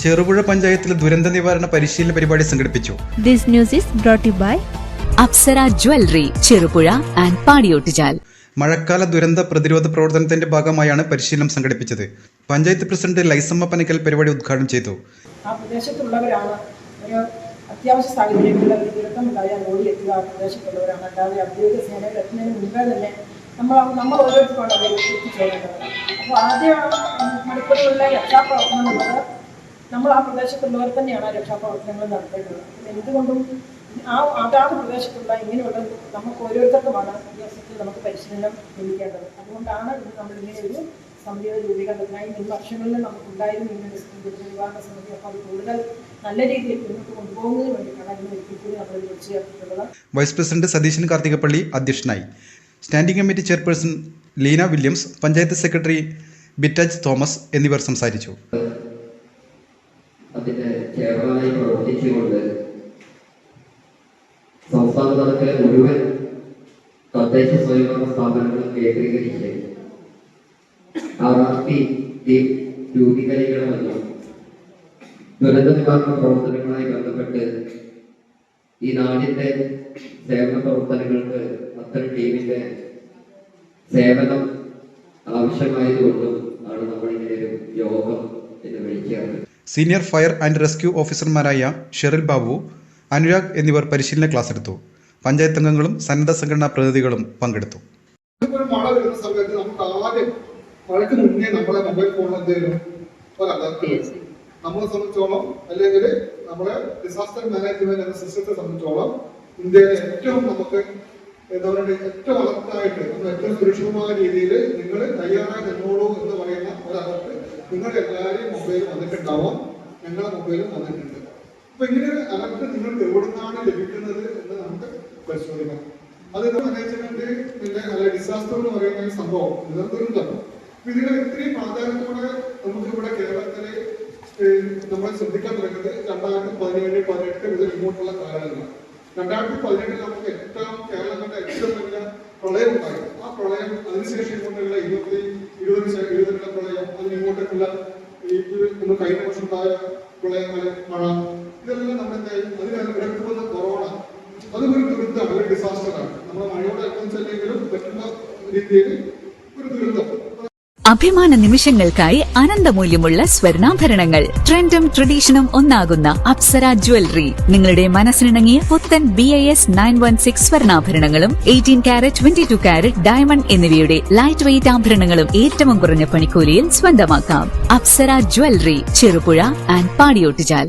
ചെറുപുഴ പഞ്ചായത്തിൽ ദുരന്ത നിവാരണ പരിശീലന പരിപാടി സംഘടിപ്പിച്ചു. This news is brought to you by Apsara jewellery, Cherupuzha and Padiyottuchal. മഴക്കാല ദുരന്ത പ്രതിരോധ പ്രവർത്തനത്തിന്റെ ഭാഗമായാണ് പരിശീലനം സംഘടിപ്പിച്ചത്. പഞ്ചായത്ത് പ്രസിഡന്റ് ലൈസമ്മ പനക്കൽ പരിപാടി ഉദ്ഘാടനം ചെയ്തു. ആ പ്രദേശത്തുള്ളവരാണ് ഒരു അത്യാവശ്യ സാഹചര്യങ്ങളിൽ ദുരന്തമുണ്ടായാൽ ഓടിയെത്തുക. ആ പ്രദേശത്തുള്ളവരാണ്. അല്ലാതെ ഔദ്യോഗിക സേനയിൽ എത്തുന്നതിന് മുമ്പേ തന്നെ നമ്മൾ ഓരോരുത്തർക്കാണ് അവർ എത്തിച്ചേരേണ്ടത്. അപ്പോൾ ആദ്യ മണിക്കൂറുകളിലെ രക്ഷാപ്രവർത്തനം എന്നുള്ളത് നമ്മൾ ആ പ്രദേശത്തുള്ളവർ തന്നെയാണ് ആ രക്ഷാപ്രവർത്തനങ്ങൾ നടത്തേണ്ടത്. എന്തുകൊണ്ടും അതാത് പ്രദേശത്തുള്ള ഇങ്ങനെയുള്ള നമുക്ക് ഓരോരുത്തർക്കുമാണ് ദിവസത്തിൽ നമുക്ക് പരിശീലനം ലഭിക്കേണ്ടത്. അതുകൊണ്ടാണ് നമ്മൾ ഇങ്ങനെ ഒരു സമിതിയുടെ രൂപീകരണത്തിനായി മുൻ വർഷങ്ങളിൽ നമുക്കുണ്ടായിരുന്നു ഇങ്ങനെ ദുരന്ത നിവാരണ സമിതി. അപ്പോൾ അത് കൂടുതൽ നല്ല രീതിയിൽ മുന്നോട്ട് കൊണ്ടുപോകുന്നതിന് വേണ്ടിയിട്ടാണ് ഇതിന് ഒരിക്കലും നമ്മൾ വിളിച്ചു ചേർത്തിട്ടുള്ളത്. വൈസ് പ്രസിഡന്റ് സതീശൻ കാർത്തികപ്പള്ളി അധ്യക്ഷനായി. Standing committee chairperson Leena Williams, panchayat secretary Bitaj Thomas എന്നിവർ സംസാരിച്ചു. അതിന്റെ ചെയർമാനായി പ്രവർത്തിച്ചുകൊണ്ട് സംസ്ഥാന തലത്തിലെ മുഴുവൻ തദ്ദേശ സ്വയംഭരണ സ്ഥാപനങ്ങളും കേന്ദ്രീകരിച്ച് RRP രൂപീകരിക്കണമെന്നും ദുരന്ത നിവാരണ പ്രവർത്തനങ്ങളുമായി ബന്ധപ്പെട്ട് ഈ നാടിന്റെ സേവന പ്രവർത്തനങ്ങൾക്ക് അത്തരം ടീമിന്റെ സേവനം ആവശ്യമായതുകൊണ്ടും ആണ് നമ്മളിങ്ങനെ ഒരു യോഗം എന്ന് വിളിക്കാറ്. സീനിയർ ഫയർ ആൻഡ് റെസ്ക്യൂ ഓഫീസർമാരായ ഷെറിൽ ബാബു, അനുരാഗ് എന്നിവർ പരിശീലന ക്ലാസ് എടുത്തു. പഞ്ചായത്ത് അംഗങ്ങളും സന്നദ്ധ സംഘടനാ പ്രതിനിധികളും പങ്കെടുത്തു. മഴ വരുന്ന സമയത്ത് നമുക്ക് ആദ്യം മഴയ്ക്ക് മുന്നേ നമ്മളെ മൊബൈൽ ഫോണിൽ എന്തെങ്കിലും ഒരു അലർട്ട് നമ്മളെ സംബന്ധിച്ചോളം, അല്ലെങ്കിൽ നമ്മുടെ ഡിസാസ്റ്റർ മാനേജ്മെന്റ് എന്ന സിസ്റ്റത്തെ സംബന്ധിച്ചോളം ഇന്ത്യയിലെ ഏറ്റവും നമുക്ക് എന്താ പറയുക ഏറ്റവും അലർട്ടായിട്ട് ഏറ്റവും സുരക്ഷിതമായ രീതിയിൽ നിങ്ങൾ തയ്യാറായി നിന്നോളൂ എന്ന് പറയുന്ന ഒരു അലർട്ട് നിങ്ങളുടെ എല്ലാവരെയും മൊബൈൽ വന്നിട്ടുണ്ടാവാം. ഞങ്ങളുടെ മൊബൈലും വന്നിട്ടുണ്ട്. അപ്പൊ ഇങ്ങനെ ഒരു അലർട്ട് നിങ്ങൾക്ക് എവിടുന്നാണ് ലഭിക്കുന്നത് എന്ന് നമുക്ക് പരിശോധിക്കാം. അത് മാനേജ്മെന്റ് പിന്നെ ഡിസാസ്റ്റർ എന്ന് പറയുന്ന ഒരു സംഭവം ദുരന്തം. ഇതിന് ഇത്രയും പ്രാധാന്യത്തോടെ നമുക്ക് ഇവിടെ കേരളത്തില് നമ്മൾ ശ്രദ്ധിക്കാൻ തുടങ്ങുന്നത് 2017, 2018 മുതൽ ഇങ്ങോട്ടുള്ള കാലങ്ങളാണ്. 2018 നമുക്ക് ഏറ്റവും കേരളം കണ്ട ഏറ്റവും വലിയ പ്രളയം ഉണ്ടായി. ആ പ്രളയം അതിനുശേഷം ഇങ്ങോട്ടുള്ള 2020 പ്രളയം, അതിന് ഇങ്ങോട്ടേക്കുള്ള കഴിഞ്ഞ വർഷം ഉണ്ടായ പ്രളയങ്ങൾ, മഴ, ഇതെല്ലാം നമ്മളെന്തായി അതിനകത്ത് വന്ന കൊറോണ, അതൊരു ദുരന്തമാണ്, ഒരു ഡിസാസ്റ്ററാണ്. നമ്മുടെ മഴയോട് അനുബന്ധിച്ചല്ലെങ്കിലും പറ്റുന്ന രീതിയിൽ ഒരു ദുരന്തം. അഭിമാന നിമിഷങ്ങൾക്കായി അനന്തമൂല്യമുള്ള സ്വർണ്ണാഭരണങ്ങൾ. ട്രെൻഡും ട്രഡീഷനും ഒന്നാകുന്ന അപ്സര ജ്വല്ലറി. നിങ്ങളുടെ മനസ്സിനിണങ്ങിയ പുത്തൻ BIS 916 സ്വർണ്ണാഭരണങ്ങളും 18 കാരറ്റ്, 22 കാരറ്റ് ഡയമണ്ട് എന്നിവയുടെ ലൈറ്റ് വെയ്റ്റ് ആഭരണങ്ങളും ഏറ്റവും കുറഞ്ഞ പണിക്കൂലിയിൽ സ്വന്തമാക്കാം. Apsara jewellery, Cherupuzha and Padiyottuchal.